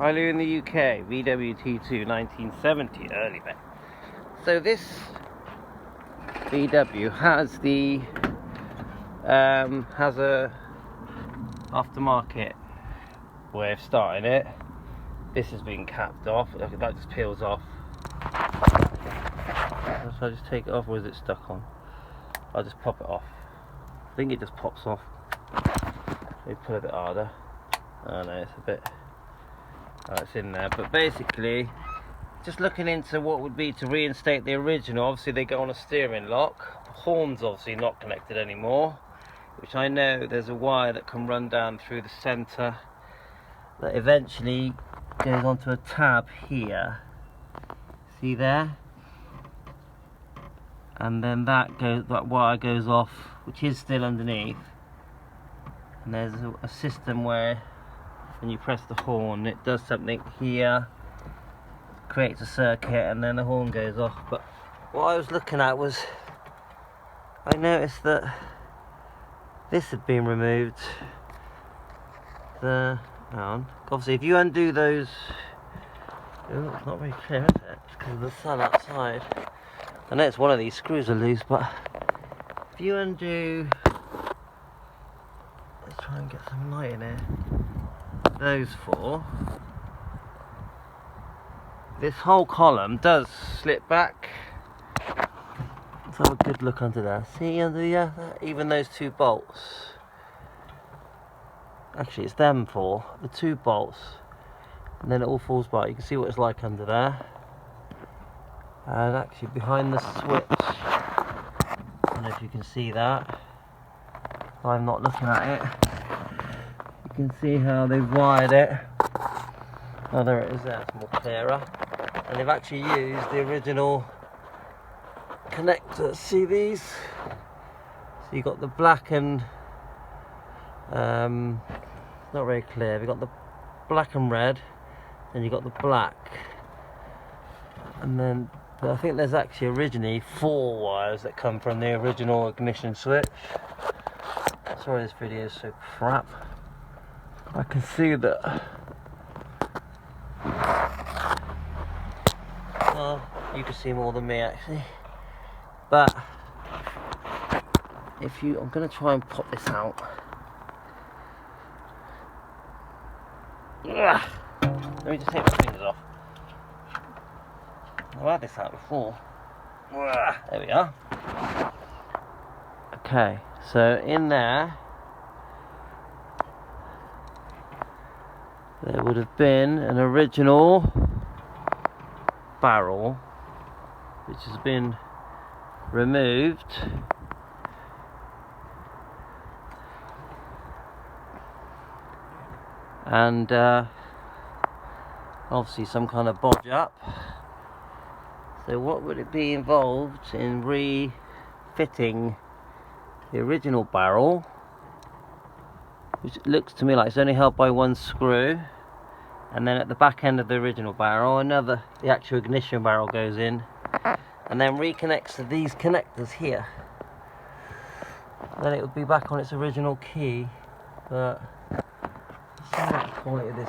I live in the UK, VW-T2 1970, early bit. So this VW has the has a aftermarket way of starting it. This has been capped off. Look, that just peels off. So I just take it off, or is it stuck on? I'll just pop it off. I think it just pops off. Maybe pull a bit harder. Oh no, it's a bit. Oh, it's in there. But basically, just looking into what would be to reinstate the original. Obviously, they go on a steering lock. The horn's obviously not connected anymore, which I know there's a wire that can run down through the centre that eventually goes onto a tab here. See there? And then that wire goes off, which is still underneath. And there's a system where when you press the horn, it does something here, creates a circuit, and then the horn goes off. But what I was looking at was, I noticed that this had been removed. Obviously, if you undo those, oh, it's not very clear, is it? It's because of the sun outside. I know it's one of these screws are loose, but if you undo, let's try and get some light in here. Those four, this whole column does slip back. Let's have a good look under there. See under even those two bolts. Actually, it's them four, the two bolts, and then it all falls back. You can see what it's like under there. And actually behind the switch, I don't know if you can see that. I'm not looking at it. You can see how they've wired it. Oh, there it is there, it's more clearer. And they've actually used the original connectors. See these? So you've got the black and not very clear. We've got the black and red, and you've got the black, and then I think there's actually originally 4 wires that come from the original ignition switch. Sorry this video is so crap. I can see that. Well, you can see more than me actually. But I'm going to try and pop this out. Ugh. Let me just take my fingers off. I've had this out before. Ugh. There we are. Okay, so in there would have been an original barrel which has been removed. And obviously some kind of bodge up. So what would it be involved in refitting the original barrel, which looks to me like it's only held by 1 screw, and then at the back end of the original barrel the actual ignition barrel goes in, and then reconnects to these connectors here. Then it would be back on its original key. But the quality of this